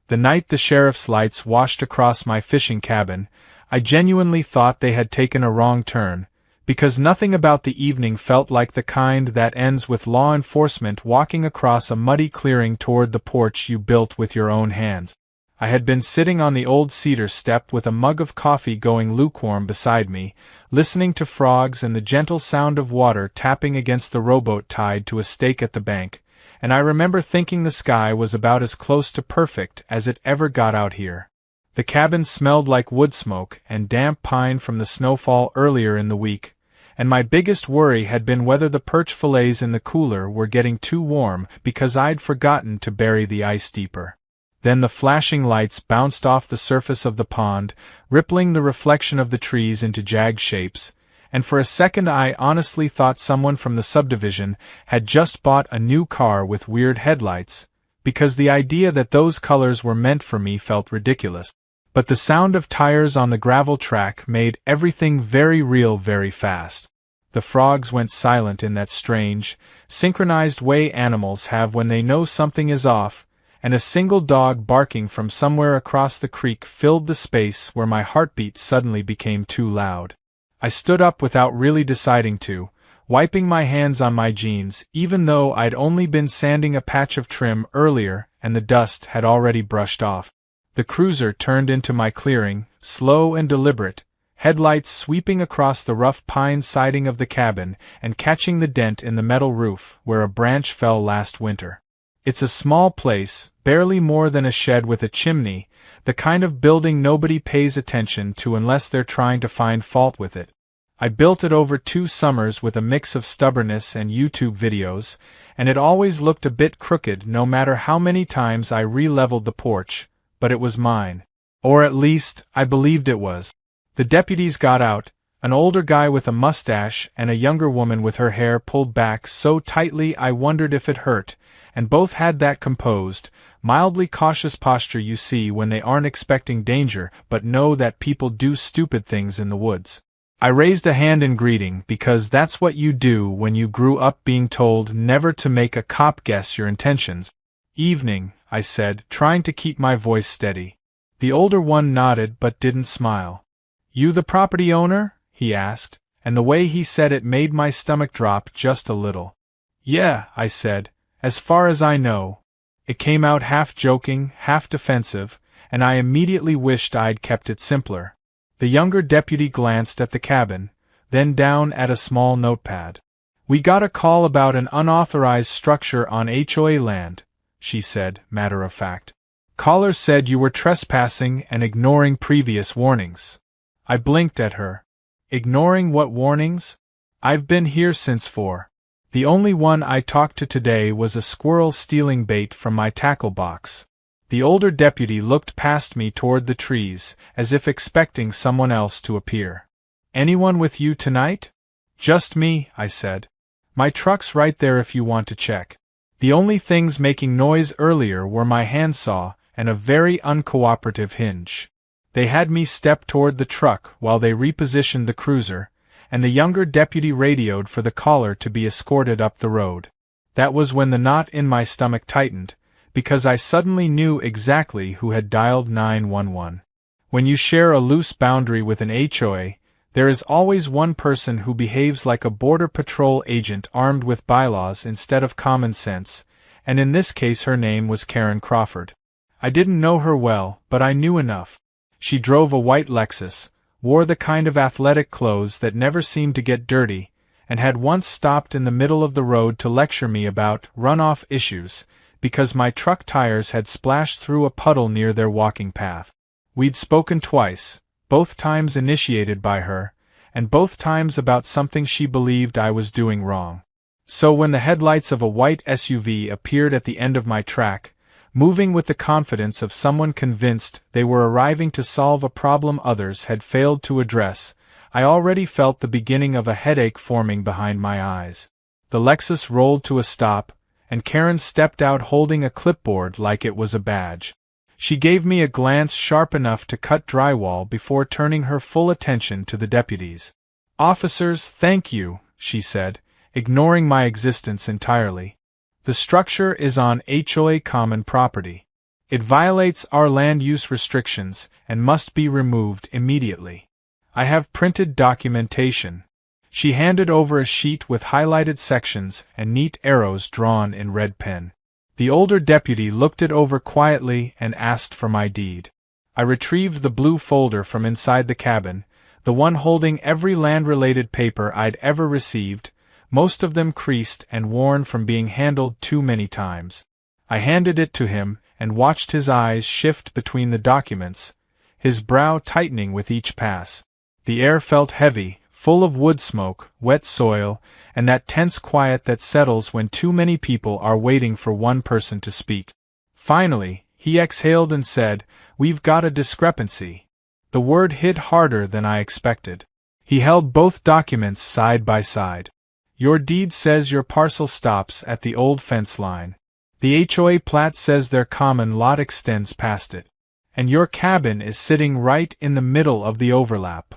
The night the sheriff's lights washed across my fishing cabin, I genuinely thought they had taken a wrong turn, because nothing about the evening felt like the kind that ends with law enforcement walking across a muddy clearing toward the porch you built with your own hands. I had been sitting on the old cedar step with a mug of coffee going lukewarm beside me, listening to frogs and the gentle sound of water tapping against the rowboat tied to a stake at the bank, and I remember thinking the sky was about as close to perfect as it ever got out here. The cabin smelled like wood smoke and damp pine from the snowfall earlier in the week, and my biggest worry had been whether the perch fillets in the cooler were getting too warm because I'd forgotten to bury the ice deeper. Then the flashing lights bounced off the surface of the pond, rippling the reflection of the trees into jagged shapes, and for a second I honestly thought someone from the subdivision had just bought a new car with weird headlights, because the idea that those colors were meant for me felt ridiculous. But the sound of tires on the gravel track made everything very real very fast. The frogs went silent in that strange, synchronized way animals have when they know something is off, and a single dog barking from somewhere across the creek filled the space where my heartbeat suddenly became too loud. I stood up without really deciding to, wiping my hands on my jeans even though I'd only been sanding a patch of trim earlier and the dust had already brushed off. The cruiser turned into my clearing, slow and deliberate, headlights sweeping across the rough pine siding of the cabin and catching the dent in the metal roof where a branch fell last winter. It's a small place, barely more than a shed with a chimney, the kind of building nobody pays attention to unless they're trying to find fault with it. I built it over 2 summers with a mix of stubbornness and YouTube videos, and it always looked a bit crooked no matter how many times I re-leveled the porch, but it was mine. Or at least, I believed it was. The deputies got out, an older guy with a mustache and a younger woman with her hair pulled back so tightly I wondered if it hurt, and both had that composed, mildly cautious posture you see when they aren't expecting danger but know that people do stupid things in the woods. I raised a hand in greeting because that's what you do when you grew up being told never to make a cop guess your intentions. "Evening," I said, trying to keep my voice steady. The older one nodded but didn't smile. "You the property owner?" he asked, and the way he said it made my stomach drop just a little. "Yeah," I said, "as far as I know." It came out half joking, half defensive, and I immediately wished I'd kept it simpler. The younger deputy glanced at the cabin, then down at a small notepad. "We got a call about an unauthorized structure on HOA land," she said, matter of fact. "Caller said you were trespassing and ignoring previous warnings." I blinked at her. "Ignoring what warnings? I've been here since 4. The only one I talked to today was a squirrel stealing bait from my tackle box." The older deputy looked past me toward the trees, as if expecting someone else to appear. "Anyone with you tonight?" "Just me," I said. "My truck's right there if you want to check." The only things making noise earlier were my handsaw and a very uncooperative hinge. They had me step toward the truck while they repositioned the cruiser, and the younger deputy radioed for the caller to be escorted up the road. That was when the knot in my stomach tightened, because I suddenly knew exactly who had dialed 911. When you share a loose boundary with an HOA, there is always one person who behaves like a border patrol agent armed with bylaws instead of common sense, and in this case her name was Karen Crawford. I didn't know her well, but I knew enough. She drove a white Lexus, wore the kind of athletic clothes that never seemed to get dirty, and had once stopped in the middle of the road to lecture me about runoff issues, because my truck tires had splashed through a puddle near their walking path. We'd spoken twice, both times initiated by her, and both times about something she believed I was doing wrong. So when the headlights of a white SUV appeared at the end of my track, moving with the confidence of someone convinced they were arriving to solve a problem others had failed to address, I already felt the beginning of a headache forming behind my eyes. The Lexus rolled to a stop, and Karen stepped out holding a clipboard like it was a badge. She gave me a glance sharp enough to cut drywall before turning her full attention to the deputies. "Officers, thank you," she said, ignoring my existence entirely. "The structure is on HOA common property. It violates our land use restrictions and must be removed immediately. I have printed documentation. She handed over a sheet with highlighted sections and neat arrows drawn in red pen. The older deputy looked it over quietly and asked for my deed. I retrieved the blue folder from inside the cabin, the one holding every land-related paper I'd ever received, most of them creased and worn from being handled too many times. I handed it to him and watched his eyes shift between the documents, his brow tightening with each pass. The air felt heavy, full of wood smoke, wet soil, and that tense quiet that settles when too many people are waiting for one person to speak. Finally, he exhaled and said, "We've got a discrepancy." The word hit harder than I expected. He held both documents side by side. "Your deed says your parcel stops at the old fence line. The HOA plat says their common lot extends past it. And your cabin is sitting right in the middle of the overlap."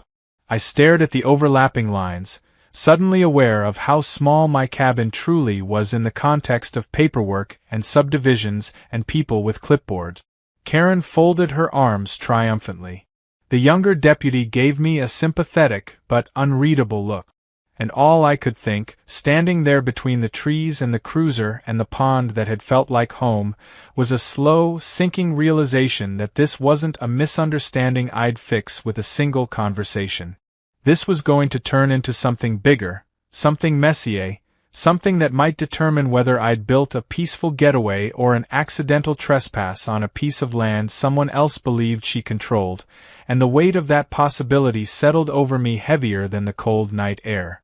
I stared at the overlapping lines, suddenly aware of how small my cabin truly was in the context of paperwork and subdivisions and people with clipboards. Karen folded her arms triumphantly. The younger deputy gave me a sympathetic but unreadable look. And all I could think, standing there between the trees and the cruiser and the pond that had felt like home, was a slow, sinking realization that this wasn't a misunderstanding I'd fix with a single conversation. This was going to turn into something bigger, something messier, something that might determine whether I'd built a peaceful getaway or an accidental trespass on a piece of land someone else believed she controlled, and the weight of that possibility settled over me heavier than the cold night air.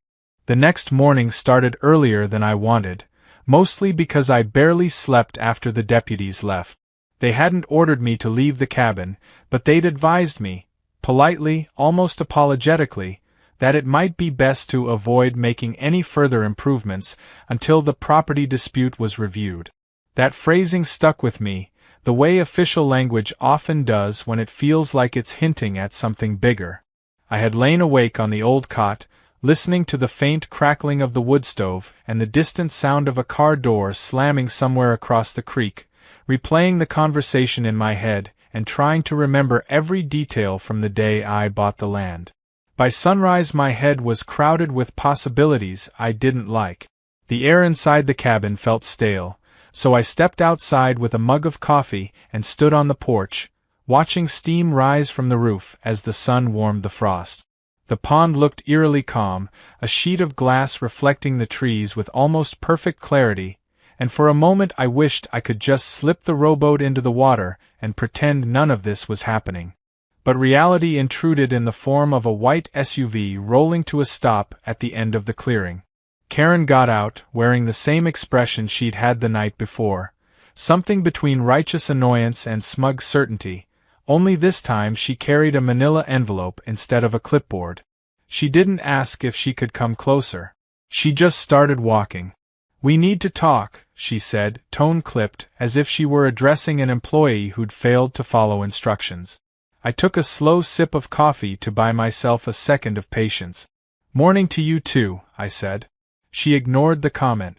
The next morning started earlier than I wanted, mostly because I barely slept after the deputies left. They hadn't ordered me to leave the cabin, but they'd advised me, politely, almost apologetically, that it might be best to avoid making any further improvements until the property dispute was reviewed. That phrasing stuck with me, the way official language often does when it feels like it's hinting at something bigger. I had lain awake on the old cot, listening to the faint crackling of the wood stove and the distant sound of a car door slamming somewhere across the creek, replaying the conversation in my head and trying to remember every detail from the day I bought the land. By sunrise my head was crowded with possibilities I didn't like. The air inside the cabin felt stale, so I stepped outside with a mug of coffee and stood on the porch, watching steam rise from the roof as the sun warmed the frost. The pond looked eerily calm, a sheet of glass reflecting the trees with almost perfect clarity, and for a moment I wished I could just slip the rowboat into the water and pretend none of this was happening. But reality intruded in the form of a white SUV rolling to a stop at the end of the clearing. Karen got out, wearing the same expression she'd had the night before, something between righteous annoyance and smug certainty. Only this time she carried a manila envelope instead of a clipboard. She didn't ask if she could come closer. She just started walking. "We need to talk," she said, tone clipped, as if she were addressing an employee who'd failed to follow instructions. I took a slow sip of coffee to buy myself a second of patience. "Morning to you too," I said. She ignored the comment.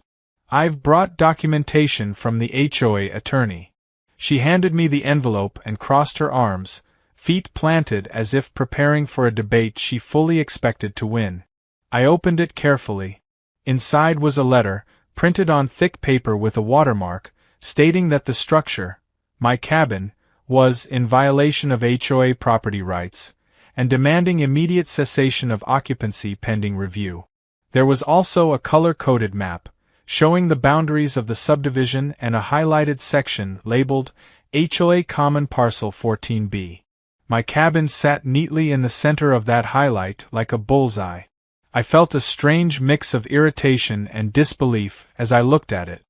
"I've brought documentation from the HOA attorney." She handed me the envelope and crossed her arms, feet planted as if preparing for a debate she fully expected to win. I opened it carefully. Inside was a letter, printed on thick paper with a watermark, stating that the structure, my cabin, was in violation of HOA property rights, and demanding immediate cessation of occupancy pending review. There was also a color-coded map, showing the boundaries of the subdivision and a highlighted section labeled HOA Common Parcel 14B. My cabin sat neatly in the center of that highlight like a bullseye. I felt a strange mix of irritation and disbelief as I looked at it.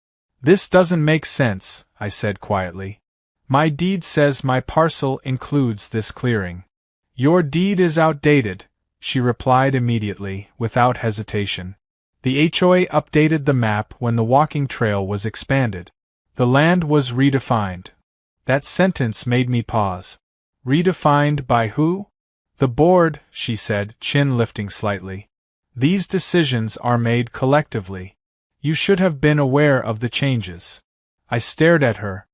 "This doesn't make sense," I said quietly. "My deed says my parcel includes this clearing." "Your deed is outdated," she replied immediately, without hesitation. The HOA updated the map when the walking trail was expanded. The land was redefined. That sentence made me pause. "Redefined by who?" "The board," she said, chin lifting slightly. "These decisions are made collectively. You should have been aware of the changes." I stared at her.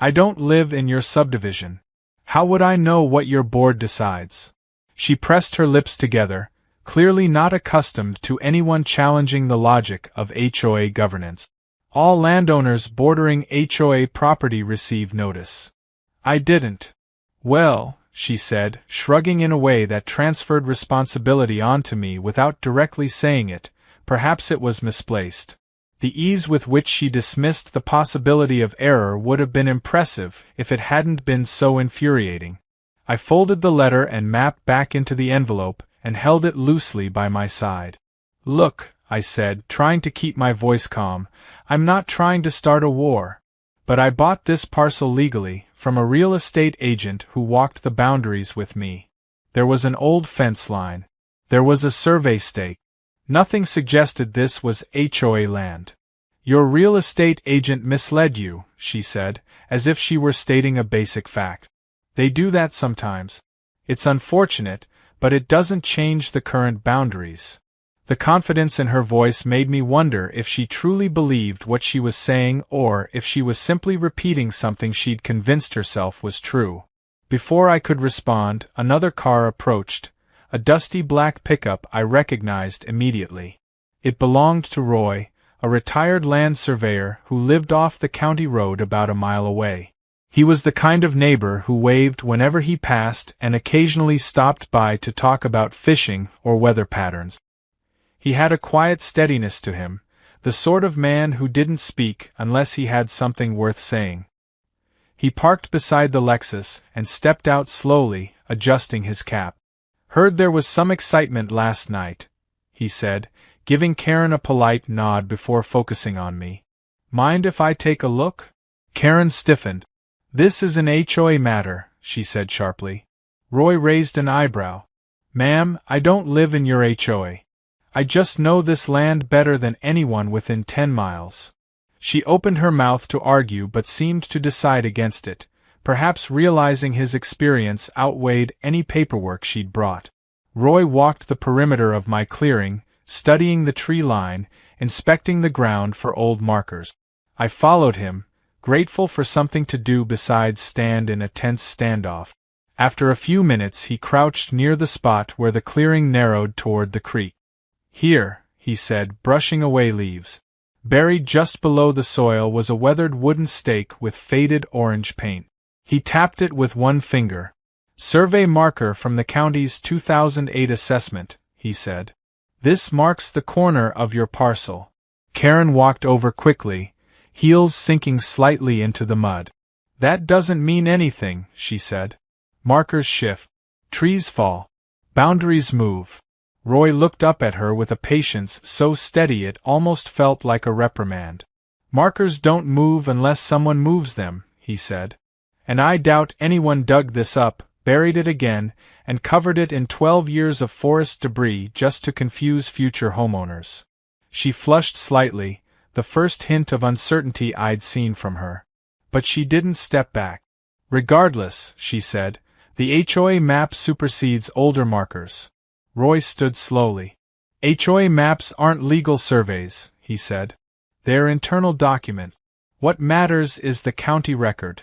I don't live in your subdivision. How would I know what your board decides? She pressed her lips together, clearly not accustomed to anyone challenging the logic of HOA governance. All landowners bordering HOA property receive notice. I didn't. Well, she said, shrugging in a way that transferred responsibility onto me without directly saying it. Perhaps it was misplaced. The ease with which she dismissed the possibility of error would have been impressive if it hadn't been so infuriating. I folded the letter and map back into the envelope and held it loosely by my side. Look, I said, trying to keep my voice calm, I'm not trying to start a war. But I bought this parcel legally, from a real estate agent who walked the boundaries with me. There was an old fence line. There was a survey stake. Nothing suggested this was HOA land. Your real estate agent misled you, she said, as if she were stating a basic fact. They do that sometimes. It's unfortunate, but it doesn't change the current boundaries. The confidence in her voice made me wonder if she truly believed what she was saying or if she was simply repeating something she'd convinced herself was true. Before I could respond, another car approached, a dusty black pickup I recognized immediately. It belonged to Roy, a retired land surveyor who lived off the county road about a mile away. He was the kind of neighbor who waved whenever he passed and occasionally stopped by to talk about fishing or weather patterns. He had a quiet steadiness to him, the sort of man who didn't speak unless he had something worth saying. He parked beside the Lexus and stepped out slowly, adjusting his cap. Heard there was some excitement last night, he said, giving Karen a polite nod before focusing on me. Mind if I take a look? Karen stiffened. This is an HOA matter, she said sharply. Roy raised an eyebrow. Ma'am, I don't live in your HOA. I just know this land better than anyone within 10 miles. She opened her mouth to argue but seemed to decide against it, perhaps realizing his experience outweighed any paperwork she'd brought. Roy walked the perimeter of my clearing, studying the tree line, inspecting the ground for old markers. I followed him, grateful for something to do besides stand in a tense standoff. After a few minutes he crouched near the spot where the clearing narrowed toward the creek. Here, he said, brushing away leaves. Buried just below the soil was a weathered wooden stake with faded orange paint. He tapped it with one finger. Survey marker from the county's 2008 assessment, he said. This marks the corner of your parcel. Karen walked over quickly, heels sinking slightly into the mud. That doesn't mean anything, she said. Markers shift. Trees fall. Boundaries move. Roy looked up at her with a patience so steady it almost felt like a reprimand. Markers don't move unless someone moves them, he said. And I doubt anyone dug this up, buried it again, and covered it in 12 years of forest debris just to confuse future homeowners. She flushed slightly, the first hint of uncertainty I'd seen from her. But she didn't step back. Regardless, she said, the HOA map supersedes older markers. Roy stood slowly. HOA maps aren't legal surveys, he said. They're internal documents. What matters is the county record.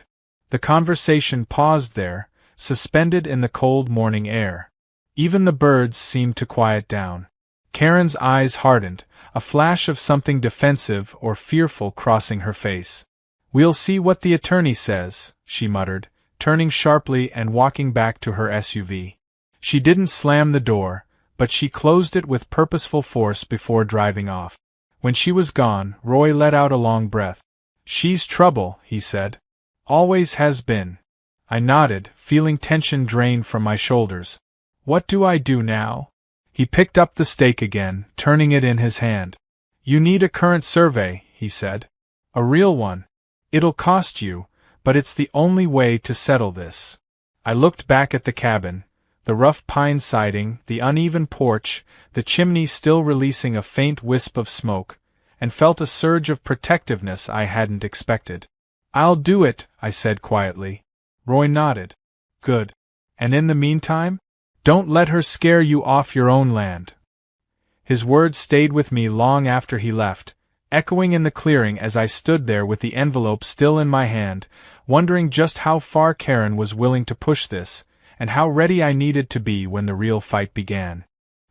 The conversation paused there, suspended in the cold morning air. Even the birds seemed to quiet down. Karen's eyes hardened, a flash of something defensive or fearful crossing her face. We'll see what the attorney says, she muttered, turning sharply and walking back to her SUV. She didn't slam the door, but she closed it with purposeful force before driving off. When she was gone, Roy let out a long breath. She's trouble, he said. Always has been. I nodded, feeling tension drain from my shoulders. What do I do now? He picked up the stake again, turning it in his hand. You need a current survey, he said. A real one. It'll cost you, but it's the only way to settle this. I looked back at the cabin, the rough pine siding, the uneven porch, the chimney still releasing a faint wisp of smoke, and felt a surge of protectiveness I hadn't expected. I'll do it, I said quietly. Roy nodded. Good. And in the meantime? Don't let her scare you off your own land. His words stayed with me long after he left, echoing in the clearing as I stood there with the envelope still in my hand, wondering just how far Karen was willing to push this, and how ready I needed to be when the real fight began.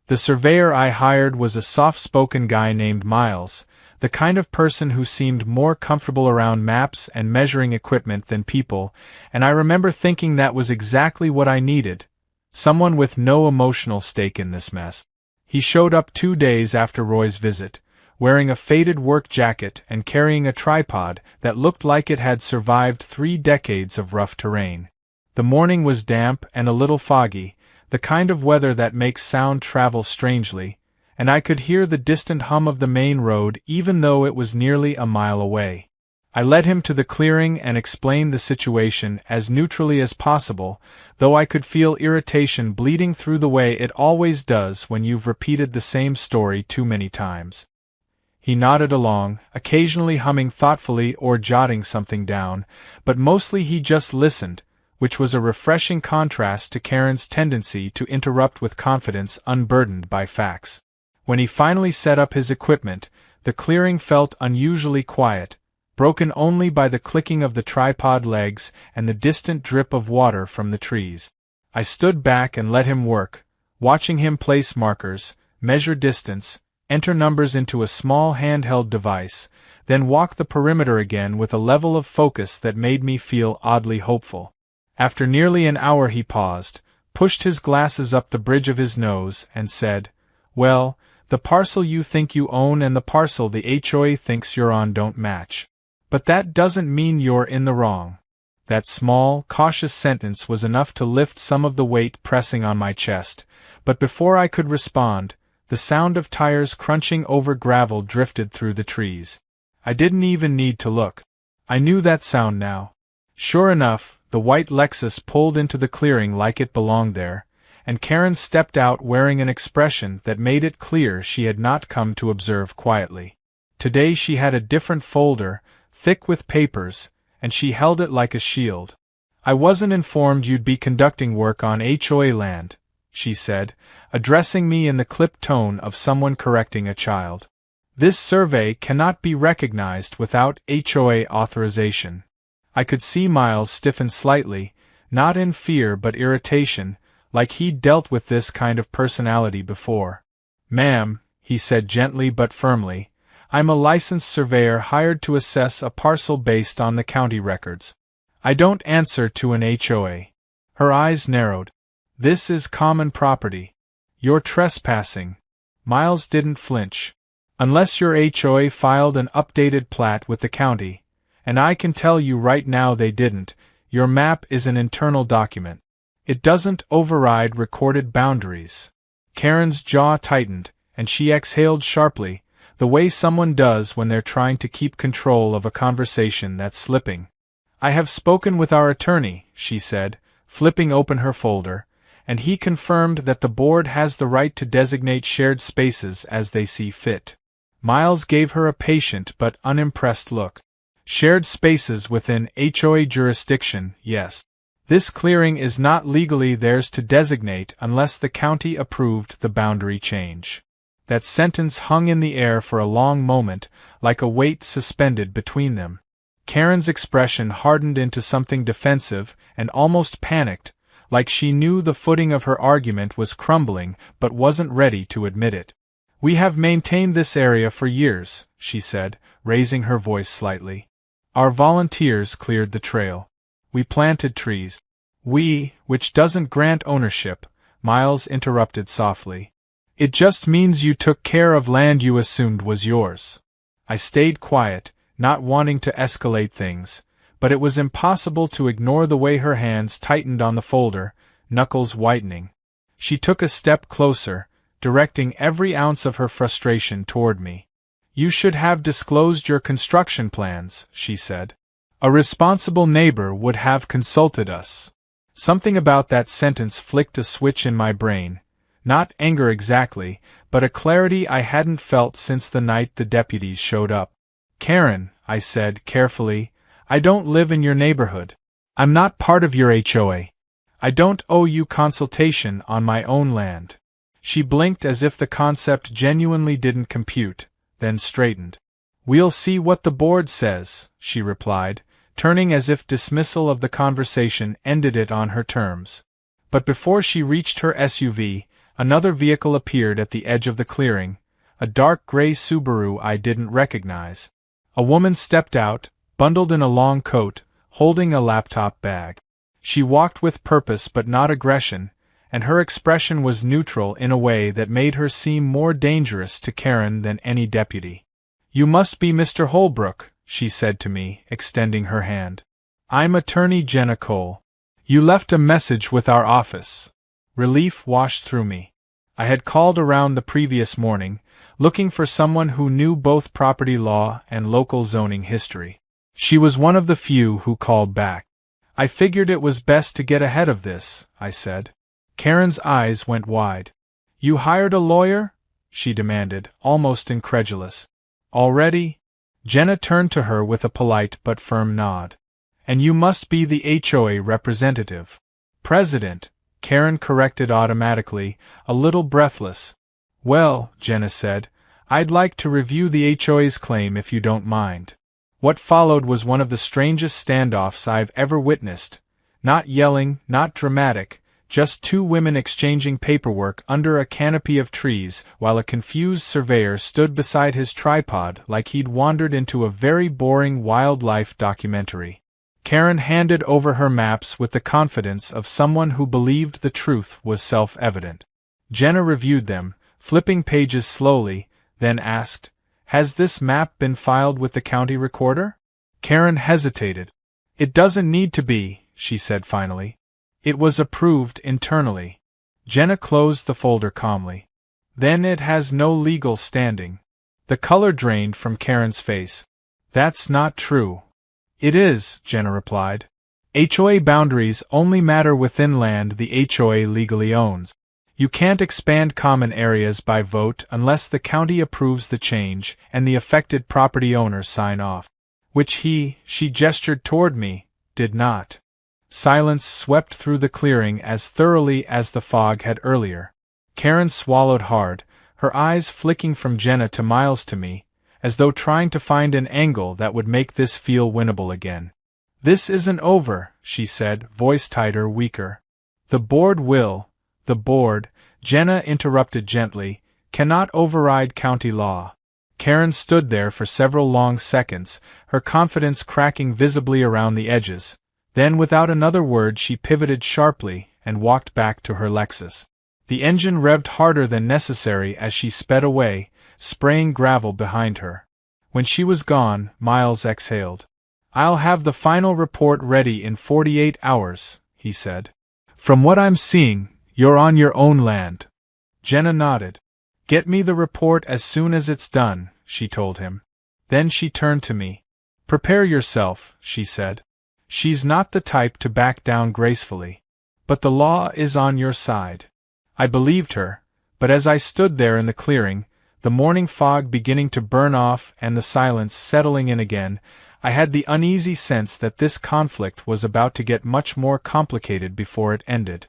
The surveyor I hired was a soft-spoken guy named Miles, the kind of person who seemed more comfortable around maps and measuring equipment than people, and I remember thinking that was exactly what I needed, someone with no emotional stake in this mess. He showed up 2 days after Roy's visit, wearing a faded work jacket and carrying a tripod that looked like it had survived 3 decades of rough terrain. The morning was damp and a little foggy, the kind of weather that makes sound travel strangely, and I could hear the distant hum of the main road even though it was nearly a mile away. I led him to the clearing and explained the situation as neutrally as possible, though I could feel irritation bleeding through the way it always does when you've repeated the same story too many times. He nodded along, occasionally humming thoughtfully or jotting something down, but mostly he just listened, which was a refreshing contrast to Karen's tendency to interrupt with confidence unburdened by facts. When he finally set up his equipment, the clearing felt unusually quiet, broken only by the clicking of the tripod legs and the distant drip of water from the trees. I stood back and let him work, watching him place markers, measure distance, enter numbers into a small handheld device, then walk the perimeter again with a level of focus that made me feel oddly hopeful. After nearly an hour he paused, pushed his glasses up the bridge of his nose, and said, "Well, the parcel you think you own and the parcel the HOA thinks you're on don't match. But that doesn't mean you're in the wrong." That small, cautious sentence was enough to lift some of the weight pressing on my chest, but before I could respond, the sound of tires crunching over gravel drifted through the trees. I didn't even need to look. I knew that sound now. Sure enough, the white Lexus pulled into the clearing like it belonged there, and Karen stepped out wearing an expression that made it clear she had not come to observe quietly. Today she had a different folder, thick with papers, and she held it like a shield. "I wasn't informed you'd be conducting work on HOA land," she said, addressing me in the clipped tone of someone correcting a child. "This survey cannot be recognized without HOA authorization." I could see Miles stiffen slightly, not in fear but irritation, like he'd dealt with this kind of personality before. "Ma'am," he said gently but firmly, "I'm a licensed surveyor hired to assess a parcel based on the county records. I don't answer to an HOA." Her eyes narrowed. "This is common property. You're trespassing." Miles didn't flinch. "Unless your HOA filed an updated plat with the county, and I can tell you right now they didn't, your map is an internal document. It doesn't override recorded boundaries." Karen's jaw tightened, and she exhaled sharply, the way someone does when they're trying to keep control of a conversation that's slipping. "I have spoken with our attorney," she said, flipping open her folder, "and he confirmed that the board has the right to designate shared spaces as they see fit." Miles gave her a patient but unimpressed look. "Shared spaces within HOA jurisdiction, yes. This clearing is not legally theirs to designate unless the county approved the boundary change." That sentence hung in the air for a long moment, like a weight suspended between them. Karen's expression hardened into something defensive and almost panicked, like she knew the footing of her argument was crumbling but wasn't ready to admit it. "We have maintained this area for years," she said, raising her voice slightly. "Our volunteers cleared the trail. We planted trees." "We, which doesn't grant ownership," Miles interrupted softly. "It just means you took care of land you assumed was yours." I stayed quiet, not wanting to escalate things, but it was impossible to ignore the way her hands tightened on the folder, knuckles whitening. She took a step closer, directing every ounce of her frustration toward me. "You should have disclosed your construction plans," she said. "A responsible neighbor would have consulted us." Something about that sentence flicked a switch in my brain. Not anger exactly, but a clarity I hadn't felt since the night the deputies showed up. "Karen," I said carefully, "I don't live in your neighborhood. I'm not part of your HOA. I don't owe you consultation on my own land." She blinked as if the concept genuinely didn't compute, then straightened. "We'll see what the board says," she replied, turning as if dismissal of the conversation ended it on her terms. But before she reached her SUV, another vehicle appeared at the edge of the clearing, a dark gray Subaru I didn't recognize. A woman stepped out, bundled in a long coat, holding a laptop bag. She walked with purpose but not aggression, and her expression was neutral in a way that made her seem more dangerous to Karen than any deputy. "You must be Mr. Holbrook," she said to me, extending her hand. "I'm Attorney Jenna Cole. You left a message with our office." Relief washed through me. I had called around the previous morning, looking for someone who knew both property law and local zoning history. She was one of the few who called back. "I figured it was best to get ahead of this," I said. Karen's eyes went wide. "You hired a lawyer?" she demanded, almost incredulous. "Already?" Jenna turned to her with a polite but firm nod. "And you must be the HOA representative." "President," Karen corrected automatically, a little breathless. "Well," Jenna said, "I'd like to review the HOA's claim if you don't mind." What followed was one of the strangest standoffs I've ever witnessed. Not yelling, not dramatic, just two women exchanging paperwork under a canopy of trees while a confused surveyor stood beside his tripod like he'd wandered into a very boring wildlife documentary. Karen handed over her maps with the confidence of someone who believed the truth was self-evident. Jenna reviewed them, flipping pages slowly, then asked, "Has this map been filed with the county recorder?" Karen hesitated. "It doesn't need to be," she said finally. "It was approved internally." Jenna closed the folder calmly. "Then it has no legal standing." The color drained from Karen's face. "That's not true." "It is," Jenna replied. "HOA boundaries only matter within land the HOA legally owns. You can't expand common areas by vote unless the county approves the change and the affected property owners sign off. Which she gestured toward me, did not. Silence swept through the clearing as thoroughly as the fog had earlier. Karen swallowed hard, her eyes flicking from Jenna to Miles to me, as though trying to find an angle that would make this feel winnable again. "This isn't over," she said, voice tighter, weaker. The board, Jenna interrupted gently, "cannot override county law." Karen stood there for several long seconds, her confidence cracking visibly around the edges. Then without another word she pivoted sharply and walked back to her Lexus. The engine revved harder than necessary as she sped away, spraying gravel behind her. When she was gone, Miles exhaled. "I'll have the final report ready in 48 hours, he said. "From what I'm seeing, you're on your own land." Jenna nodded. "Get me the report as soon as it's done," she told him. Then she turned to me. "Prepare yourself," she said. "She's not the type to back down gracefully. But the law is on your side." I believed her, but as I stood there in the clearing, the morning fog beginning to burn off and the silence settling in again, I had the uneasy sense that this conflict was about to get much more complicated before it ended.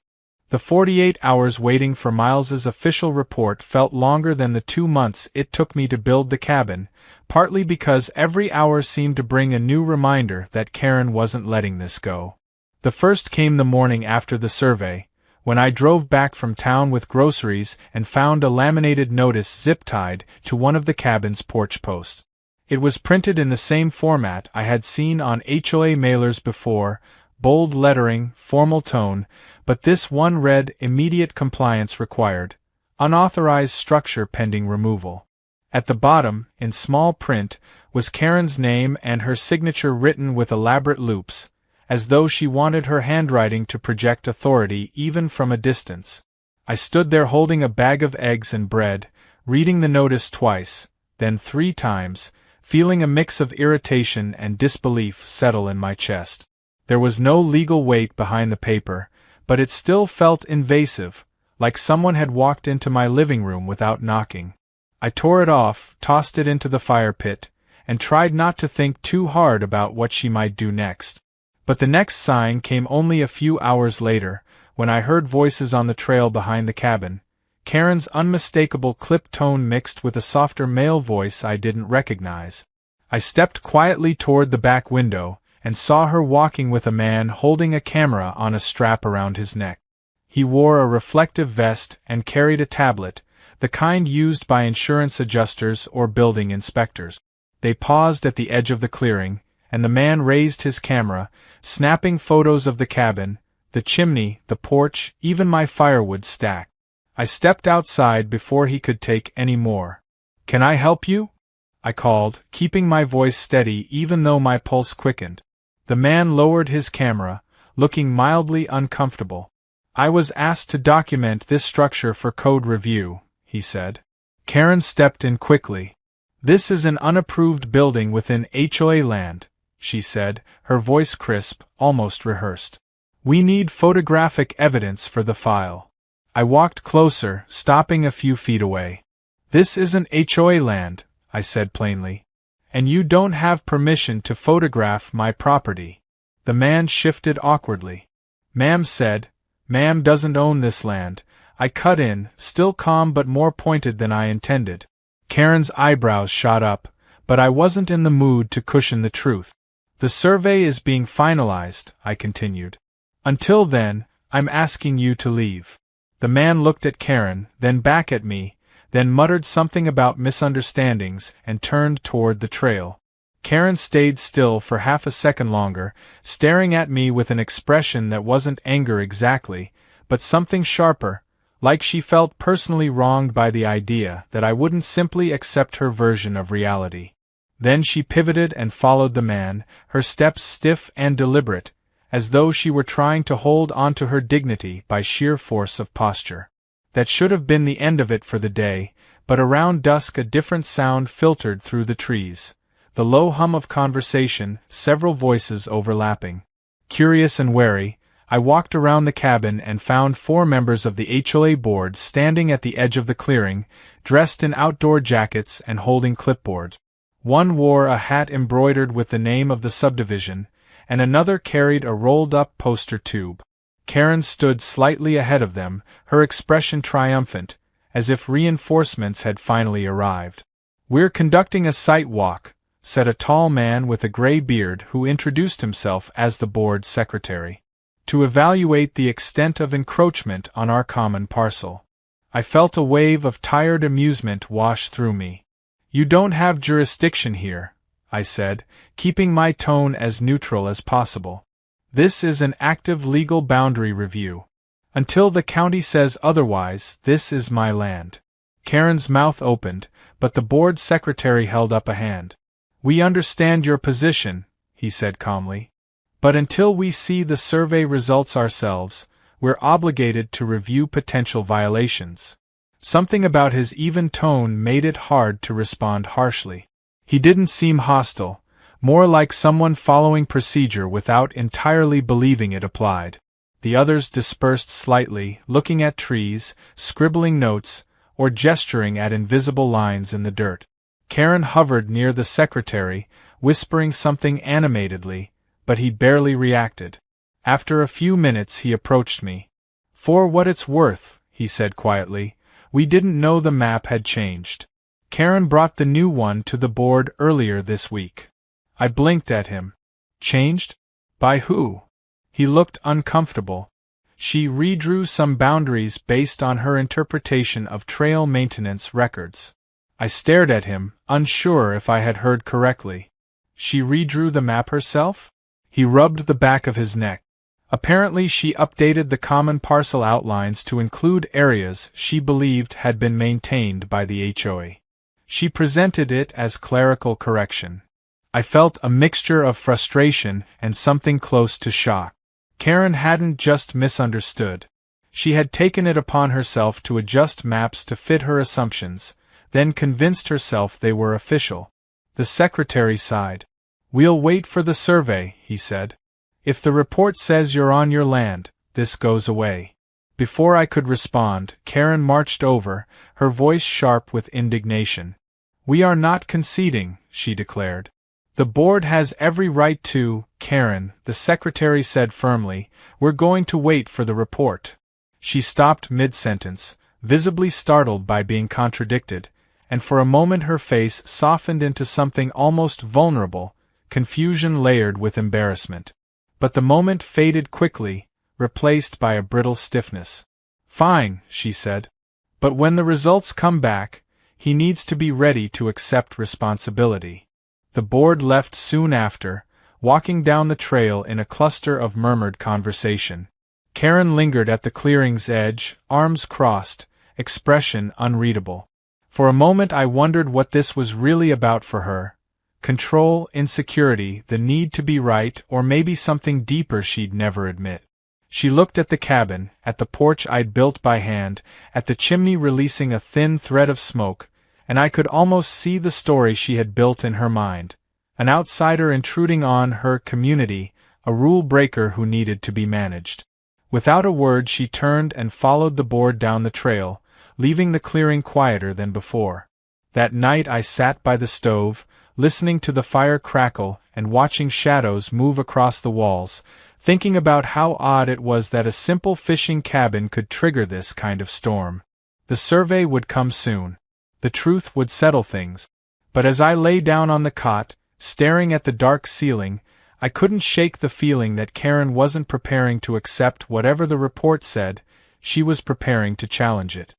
The 48 hours waiting for Miles's official report felt longer than the 2 months it took me to build the cabin, partly because every hour seemed to bring a new reminder that Karen wasn't letting this go. The first came the morning after the survey, when I drove back from town with groceries and found a laminated notice zip-tied to one of the cabin's porch posts. It was printed in the same format I had seen on HOA mailers before, bold lettering, formal tone, but this one read "Immediate compliance required. Unauthorized structure pending removal." At the bottom, in small print, was Karen's name and her signature written with elaborate loops, as though she wanted her handwriting to project authority even from a distance. I stood there holding a bag of eggs and bread, reading the notice twice, then 3 times, feeling a mix of irritation and disbelief settle in my chest. There was no legal weight behind the paper, but it still felt invasive, like someone had walked into my living room without knocking. I tore it off, tossed it into the fire pit, and tried not to think too hard about what she might do next. But the next sign came only a few hours later, when I heard voices on the trail behind the cabin, Karen's unmistakable clipped tone mixed with a softer male voice I didn't recognize. I stepped quietly toward the back window, and saw her walking with a man holding a camera on a strap around his neck. He wore a reflective vest and carried a tablet, the kind used by insurance adjusters or building inspectors. They paused at the edge of the clearing, and the man raised his camera, snapping photos of the cabin, the chimney, the porch, even my firewood stack. I stepped outside before he could take any more. "Can I help you?" I called, keeping my voice steady even though my pulse quickened. The man lowered his camera, looking mildly uncomfortable. "I was asked to document this structure for code review," he said. Karen stepped in quickly. "This is an unapproved building within HOA land," she said, her voice crisp, almost rehearsed. "We need photographic evidence for the file." I walked closer, stopping a few feet away. "This isn't HOA land," I said plainly. "And you don't have permission to photograph my property." The man shifted awkwardly. "Ma'am said, ma'am doesn't own this land," I cut in, still calm but more pointed than I intended. Karen's eyebrows shot up, but I wasn't in the mood to cushion the truth. "The survey is being finalized," I continued. "Until then, I'm asking you to leave." The man looked at Karen, then back at me, then muttered something about misunderstandings and turned toward the trail. Karen stayed still for half a second longer, staring at me with an expression that wasn't anger exactly, but something sharper, like she felt personally wronged by the idea that I wouldn't simply accept her version of reality. Then she pivoted and followed the man, her steps stiff and deliberate, as though she were trying to hold onto her dignity by sheer force of posture. That should have been the end of it for the day, but around dusk a different sound filtered through the trees. The low hum of conversation, several voices overlapping. Curious and wary, I walked around the cabin and found 4 members of the HOA board standing at the edge of the clearing, dressed in outdoor jackets and holding clipboards. One wore a hat embroidered with the name of the subdivision, and another carried a rolled-up poster tube. Karen stood slightly ahead of them, her expression triumphant, as if reinforcements had finally arrived. "We're conducting a site walk," said a tall man with a gray beard who introduced himself as the board secretary, "to evaluate the extent of encroachment on our common parcel." I felt a wave of tired amusement wash through me. "You don't have jurisdiction here," I said, keeping my tone as neutral as possible. "This is an active legal boundary review. Until the county says otherwise, this is my land." Karen's mouth opened, but the board secretary held up a hand. "We understand your position," he said calmly. "But until we see the survey results ourselves, we're obligated to review potential violations." Something about his even tone made it hard to respond harshly. He didn't seem hostile, more like someone following procedure without entirely believing it applied. The others dispersed slightly, looking at trees, scribbling notes, or gesturing at invisible lines in the dirt. Karen hovered near the secretary, whispering something animatedly, but he barely reacted. After a few minutes he approached me. "For what it's worth," he said quietly, "we didn't know the map had changed. Karen brought the new one to the board earlier this week." I blinked at him. "Changed? By who?" He looked uncomfortable. "She redrew some boundaries based on her interpretation of trail maintenance records." I stared at him, unsure if I had heard correctly. "She redrew the map herself?" He rubbed the back of his neck. "Apparently she updated the common parcel outlines to include areas she believed had been maintained by the HOA. She presented it as clerical correction." I felt a mixture of frustration and something close to shock. Karen hadn't just misunderstood. She had taken it upon herself to adjust maps to fit her assumptions, then convinced herself they were official. The secretary sighed. "We'll wait for the survey," he said. "If the report says you're on your land, this goes away." Before I could respond, Karen marched over, her voice sharp with indignation. "We are not conceding," she declared. "The board has every right to, Karen," the secretary said firmly. "We're going to wait for the report." She stopped mid-sentence, visibly startled by being contradicted, and for a moment her face softened into something almost vulnerable, confusion layered with embarrassment. But the moment faded quickly, replaced by a brittle stiffness. "Fine," she said. "But when the results come back, he needs to be ready to accept responsibility." The board left soon after, walking down the trail in a cluster of murmured conversation. Karen lingered at the clearing's edge, arms crossed, expression unreadable. For a moment I wondered what this was really about for her. Control, insecurity, the need to be right, or maybe something deeper she'd never admit. She looked at the cabin, at the porch I'd built by hand, at the chimney releasing a thin thread of smoke, and I could almost see the story she had built in her mind. An outsider intruding on her community, a rule breaker who needed to be managed. Without a word she turned and followed the board down the trail, leaving the clearing quieter than before. That night I sat by the stove, listening to the fire crackle and watching shadows move across the walls, thinking about how odd it was that a simple fishing cabin could trigger this kind of storm. The survey would come soon. The truth would settle things. But as I lay down on the cot, staring at the dark ceiling, I couldn't shake the feeling that Karen wasn't preparing to accept whatever the report said, she was preparing to challenge it.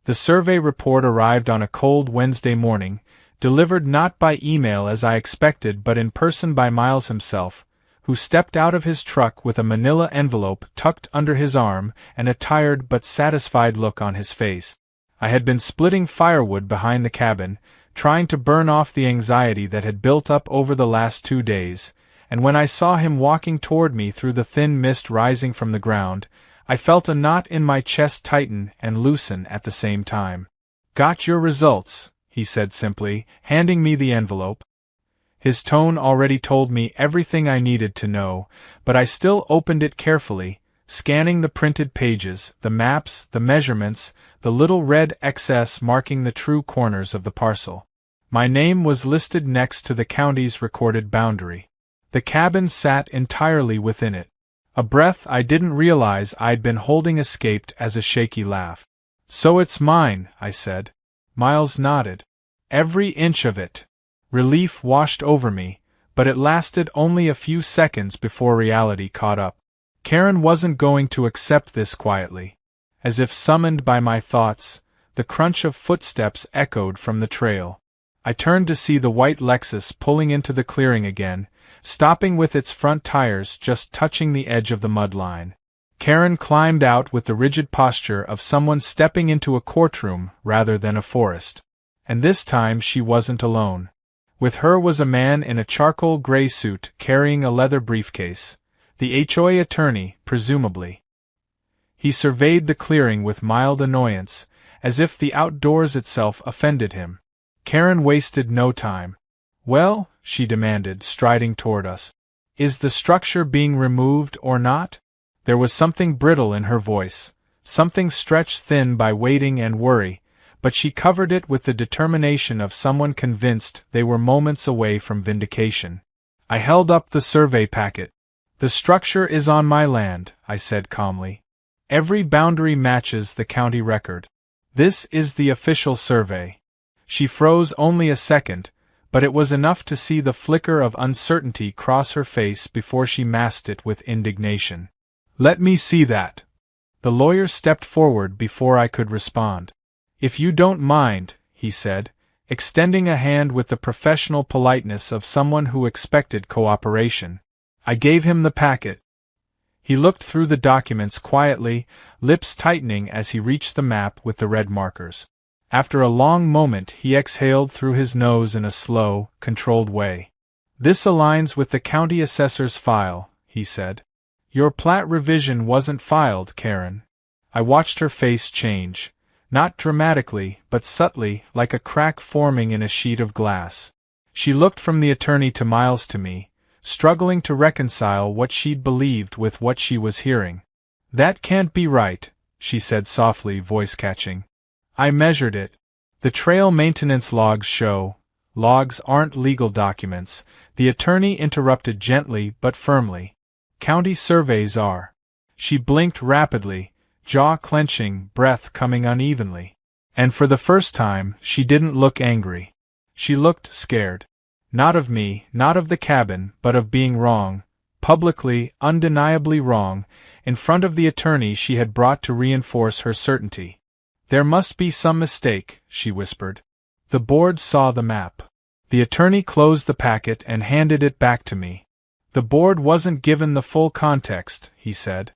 The survey report arrived on a cold Wednesday morning, delivered not by email as I expected but in person by Miles himself, who stepped out of his truck with a manila envelope tucked under his arm and a tired but satisfied look on his face. I had been splitting firewood behind the cabin, trying to burn off the anxiety that had built up over the last 2 days, and when I saw him walking toward me through the thin mist rising from the ground, I felt a knot in my chest tighten and loosen at the same time. "Got your results," he said simply, handing me the envelope. His tone already told me everything I needed to know, but I still opened it carefully, scanning the printed pages, the maps, the measurements, the little red XS marking the true corners of the parcel. My name was listed next to the county's recorded boundary. The cabin sat entirely within it. A breath I didn't realize I'd been holding escaped as a shaky laugh. "So it's mine," I said. Miles nodded. "Every inch of it." Relief washed over me, but it lasted only a few seconds before reality caught up. Karen wasn't going to accept this quietly. As if summoned by my thoughts, the crunch of footsteps echoed from the trail. I turned to see the white Lexus pulling into the clearing again, stopping with its front tires just touching the edge of the mud line. Karen climbed out with the rigid posture of someone stepping into a courtroom rather than a forest. And this time she wasn't alone. With her was a man in a charcoal gray suit carrying a leather briefcase, the HOA attorney, presumably. He surveyed the clearing with mild annoyance, as if the outdoors itself offended him. Karen wasted no time. "Well," she demanded, striding toward us, "is the structure being removed or not?" There was something brittle in her voice, something stretched thin by waiting and worry, but she covered it with the determination of someone convinced they were moments away from vindication. I held up the survey packet. "The structure is on my land," I said calmly. "Every boundary matches the county record. This is the official survey." She froze only a second, but it was enough to see the flicker of uncertainty cross her face before she masked it with indignation. "Let me see that." The lawyer stepped forward before I could respond. "If you don't mind," he said, extending a hand with the professional politeness of someone who expected cooperation. I gave him the packet. He looked through the documents quietly, lips tightening as he reached the map with the red markers. After a long moment he exhaled through his nose in a slow, controlled way. "This aligns with the county assessor's file," he said. "Your plat revision wasn't filed, Karen." I watched her face change, not dramatically, but subtly, like a crack forming in a sheet of glass. She looked from the attorney to Miles to me, struggling to reconcile what she'd believed with what she was hearing. "That can't be right," she said softly, voice catching. "I measured it. The trail maintenance logs show." "Logs aren't legal documents," the attorney interrupted gently but firmly. "County surveys are." She blinked rapidly, jaw clenching, breath coming unevenly. And for the first time, she didn't look angry. She looked scared. Not of me, not of the cabin, but of being wrong, publicly, undeniably wrong, in front of the attorney she had brought to reinforce her certainty. There must be some mistake, she whispered. The board saw the map. The attorney closed the packet and handed it back to me. The board wasn't given the full context, he said.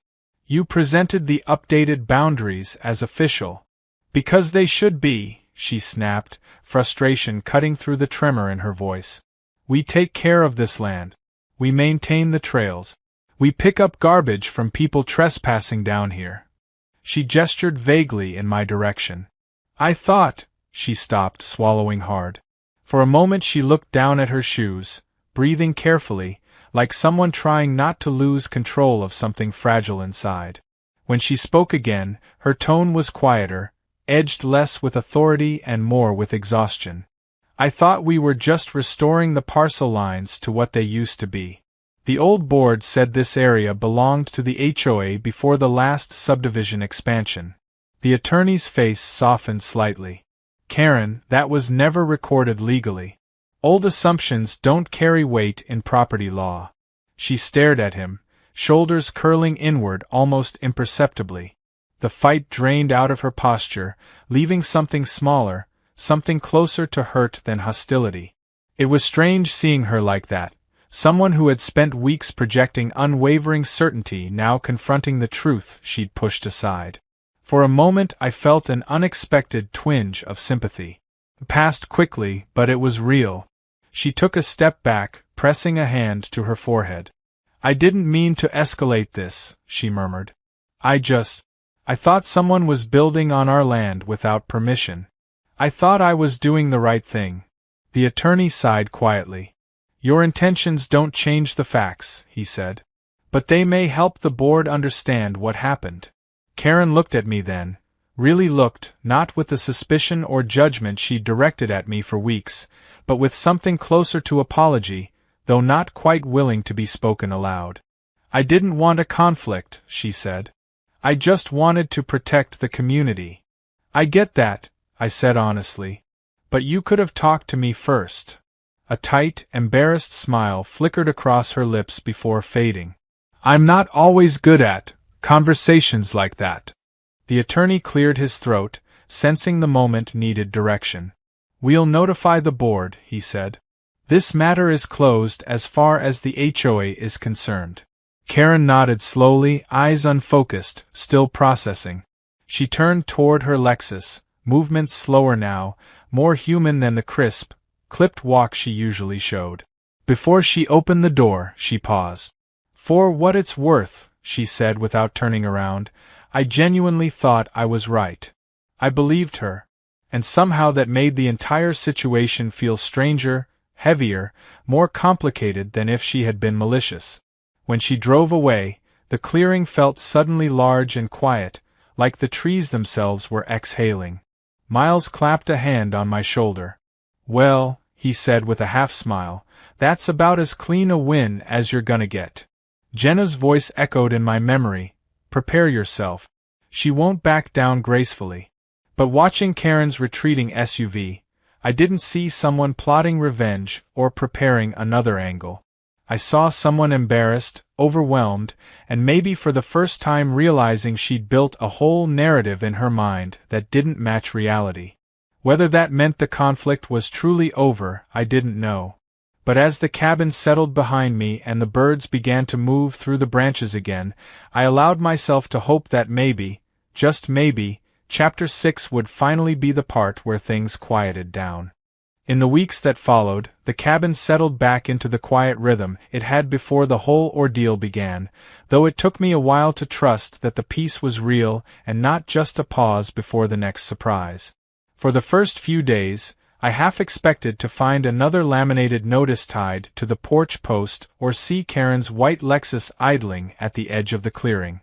You presented the updated boundaries as official. Because they should be, she snapped, frustration cutting through the tremor in her voice. We take care of this land. We maintain the trails. We pick up garbage from people trespassing down here. She gestured vaguely in my direction. I thought, she stopped, swallowing hard. For a moment she looked down at her shoes, breathing carefully, like someone trying not to lose control of something fragile inside. When she spoke again, her tone was quieter, edged less with authority and more with exhaustion. I thought we were just restoring the parcel lines to what they used to be. The old board said this area belonged to the HOA before the last subdivision expansion. The attorney's face softened slightly. Karen, that was never recorded legally. Old assumptions don't carry weight in property law. She stared at him, shoulders curling inward almost imperceptibly. The fight drained out of her posture, leaving something smaller, something closer to hurt than hostility. It was strange seeing her like that, someone who had spent weeks projecting unwavering certainty now confronting the truth she'd pushed aside. For a moment I felt an unexpected twinge of sympathy. It passed quickly, but it was real. She took a step back, pressing a hand to her forehead. I didn't mean to escalate this, she murmured. I thought someone was building on our land without permission. I thought I was doing the right thing. The attorney sighed quietly. Your intentions don't change the facts, he said. But they may help the board understand what happened. Karen looked at me then, really looked, not with the suspicion or judgment she'd directed at me for weeks, but with something closer to apology, though not quite willing to be spoken aloud. I didn't want a conflict, she said. I just wanted to protect the community. I get that, I said honestly. But you could have talked to me first. A tight, embarrassed smile flickered across her lips before fading. I'm not always good at conversations like that. The attorney cleared his throat, sensing the moment needed direction. We'll notify the board, he said. This matter is closed as far as the HOA is concerned. Karen nodded slowly, eyes unfocused, still processing. She turned toward her Lexus, movements slower now, more human than the crisp, clipped walk she usually showed. Before she opened the door, she paused. For what it's worth, she said without turning around, I genuinely thought I was right. I believed her. And somehow that made the entire situation feel stranger, heavier, more complicated than if she had been malicious. When she drove away, the clearing felt suddenly large and quiet, like the trees themselves were exhaling. Miles clapped a hand on my shoulder. Well, he said with a half-smile, that's about as clean a win as you're gonna get. Jenna's voice echoed in my memory. Prepare yourself. She won't back down gracefully. But watching Karen's retreating SUV, I didn't see someone plotting revenge or preparing another angle. I saw someone embarrassed, overwhelmed, and maybe for the first time realizing she'd built a whole narrative in her mind that didn't match reality. Whether that meant the conflict was truly over, I didn't know. But as the cabin settled behind me and the birds began to move through the branches again, I allowed myself to hope that maybe, just maybe, Chapter 6 would finally be the part where things quieted down. In the weeks that followed, the cabin settled back into the quiet rhythm it had before the whole ordeal began, though it took me a while to trust that the peace was real and not just a pause before the next surprise. For the first few days, I half expected to find another laminated notice tied to the porch post or see Karen's white Lexus idling at the edge of the clearing.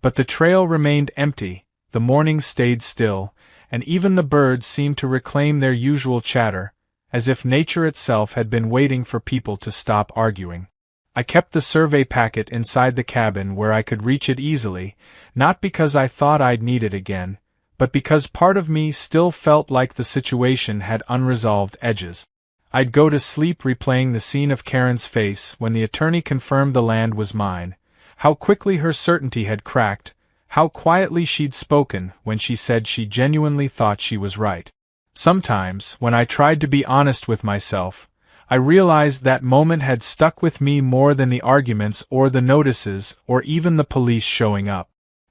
But the trail remained empty, the morning stayed still, and even the birds seemed to reclaim their usual chatter, as if nature itself had been waiting for people to stop arguing. I kept the survey packet inside the cabin where I could reach it easily, not because I thought I'd need it again, but because part of me still felt like the situation had unresolved edges. I'd go to sleep replaying the scene of Karen's face when the attorney confirmed the land was mine, how quickly her certainty had cracked, how quietly she'd spoken when she said she genuinely thought she was right. Sometimes, when I tried to be honest with myself, I realized that moment had stuck with me more than the arguments or the notices or even the police showing up.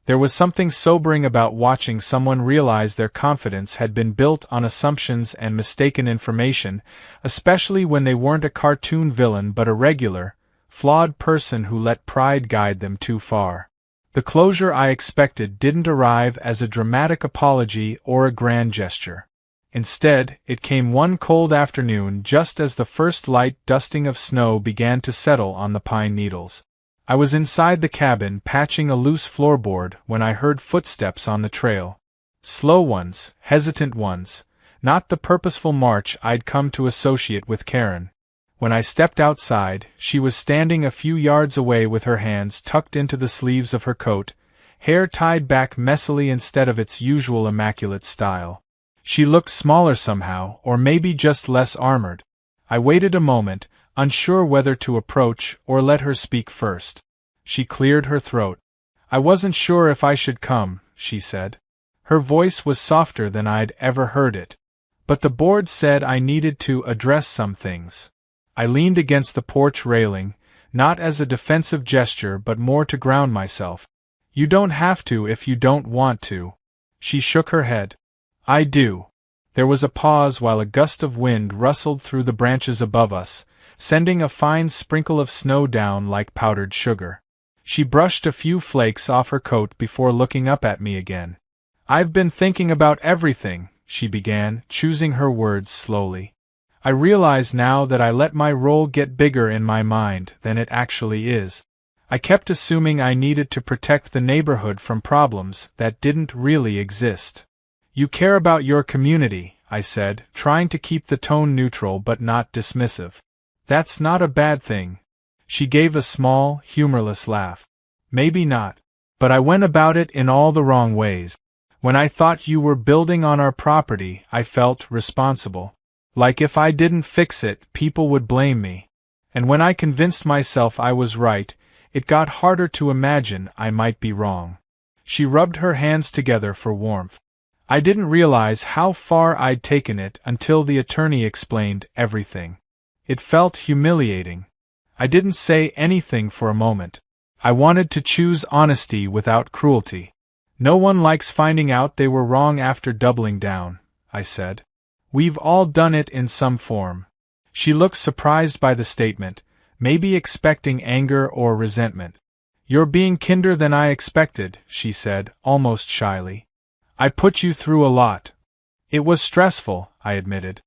There was something sobering about watching someone realize their confidence had been built on assumptions and mistaken information, especially when they weren't a cartoon villain but a regular, flawed person who let pride guide them too far. The closure I expected didn't arrive as a dramatic apology or a grand gesture. Instead, it came one cold afternoon just as the first light dusting of snow began to settle on the pine needles. I was inside the cabin patching a loose floorboard when I heard footsteps on the trail. Slow ones, hesitant ones, not the purposeful march I'd come to associate with Karen. When I stepped outside, she was standing a few yards away with her hands tucked into the sleeves of her coat, hair tied back messily instead of its usual immaculate style. She looked smaller somehow, or maybe just less armored. I waited a moment, unsure whether to approach or let her speak first. She cleared her throat. "I wasn't sure if I should come," she said. Her voice was softer than I'd ever heard it. "But the board said I needed to address some things." I leaned against the porch railing, not as a defensive gesture but more to ground myself. "You don't have to if you don't want to." She shook her head. "I do." There was a pause while a gust of wind rustled through the branches above us, sending a fine sprinkle of snow down like powdered sugar. She brushed a few flakes off her coat before looking up at me again. "I've been thinking about everything," she began, choosing her words slowly. "I realize now that I let my role get bigger in my mind than it actually is. I kept assuming I needed to protect the neighborhood from problems that didn't really exist." "You care about your community," I said, trying to keep the tone neutral but not dismissive. "That's not a bad thing." She gave a small, humorless laugh. "Maybe not. But I went about it in all the wrong ways. When I thought you were building on our property, I felt responsible. Like if I didn't fix it, people would blame me. And when I convinced myself I was right, it got harder to imagine I might be wrong." She rubbed her hands together for warmth. I didn't realize how far I'd taken it until the attorney explained everything. It felt humiliating. I didn't say anything for a moment. I wanted to choose honesty without cruelty. "No one likes finding out they were wrong after doubling down," I said. "We've all done it in some form." She looked surprised by the statement, maybe expecting anger or resentment. "You're being kinder than I expected," she said, almost shyly. "I put you through a lot." "It was stressful," I admitted.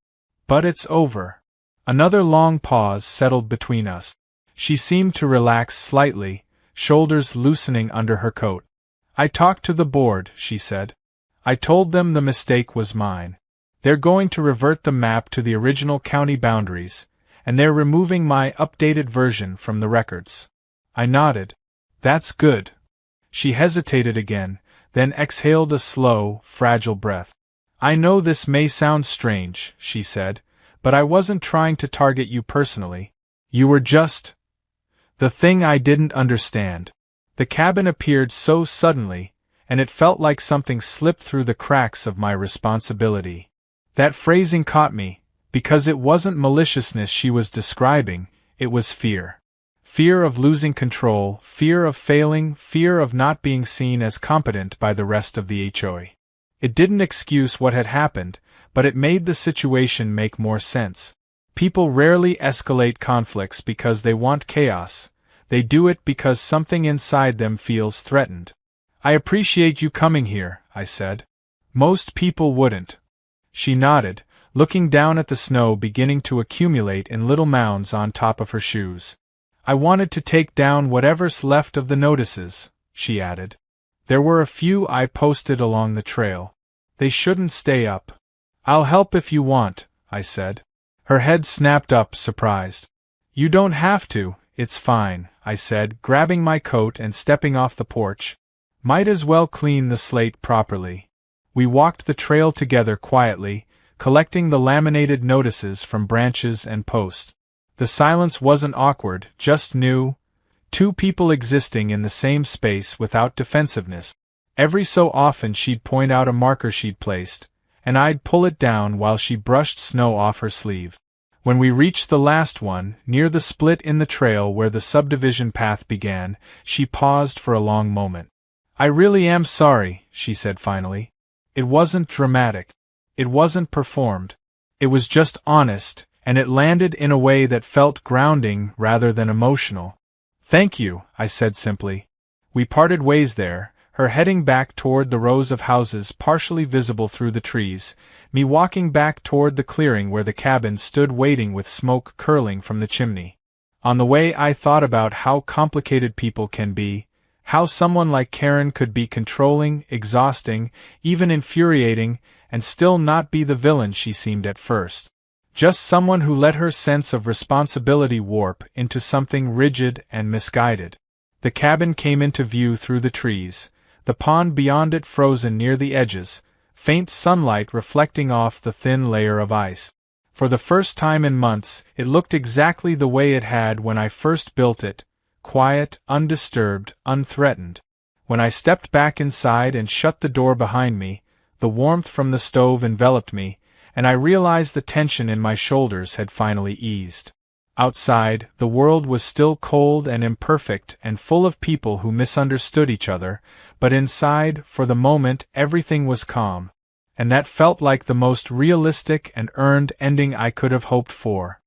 "But it's over." Another long pause settled between us. She seemed to relax slightly, shoulders loosening under her coat. "I talked to the board," she said. "I told them the mistake was mine. They're going to revert the map to the original county boundaries, and they're removing my updated version from the records." I nodded. "That's good." She hesitated again, then exhaled a slow, fragile breath. "I know this may sound strange," she said, "but I wasn't trying to target you personally. You were just the thing I didn't understand." The cabin appeared so suddenly, and it felt like something slipped through the cracks of my responsibility. That phrasing caught me, because it wasn't maliciousness she was describing, it was fear. Fear of losing control, fear of failing, fear of not being seen as competent by the rest of the HOA. It didn't excuse what had happened, but it made the situation make more sense. People rarely escalate conflicts because they want chaos. They do it because something inside them feels threatened. "I appreciate you coming here," I said. "Most people wouldn't." She nodded, looking down at the snow beginning to accumulate in little mounds on top of her shoes. "I wanted to take down whatever's left of the notices," she added. "There were a few I posted along the trail. They shouldn't stay up." "I'll help if you want," I said. Her head snapped up, surprised. "You don't have to, it's fine," I said, grabbing my coat and stepping off the porch. "Might as well clean the slate properly." We walked the trail together quietly, collecting the laminated notices from branches and posts. The silence wasn't awkward, just new, two people existing in the same space without defensiveness. Every so often she'd point out a marker she'd placed, and I'd pull it down while she brushed snow off her sleeve. When we reached the last one, near the split in the trail where the subdivision path began, she paused for a long moment. "I really am sorry," she said finally. "It wasn't dramatic. It wasn't performed. It was just honest, and it landed in a way that felt grounding rather than emotional." "Thank you," I said simply. We parted ways there, her heading back toward the rows of houses partially visible through the trees, me walking back toward the clearing where the cabin stood waiting with smoke curling from the chimney. On the way I thought about how complicated people can be, how someone like Karen could be controlling, exhausting, even infuriating, and still not be the villain she seemed at first. Just someone who let her sense of responsibility warp into something rigid and misguided. The cabin came into view through the trees, the pond beyond it frozen near the edges, faint sunlight reflecting off the thin layer of ice. For the first time in months, it looked exactly the way it had when I first built it, quiet, undisturbed, unthreatened. When I stepped back inside and shut the door behind me, the warmth from the stove enveloped me, and I realized the tension in my shoulders had finally eased. Outside, the world was still cold and imperfect and full of people who misunderstood each other, but inside, for the moment, everything was calm. And that felt like the most realistic and earned ending I could have hoped for.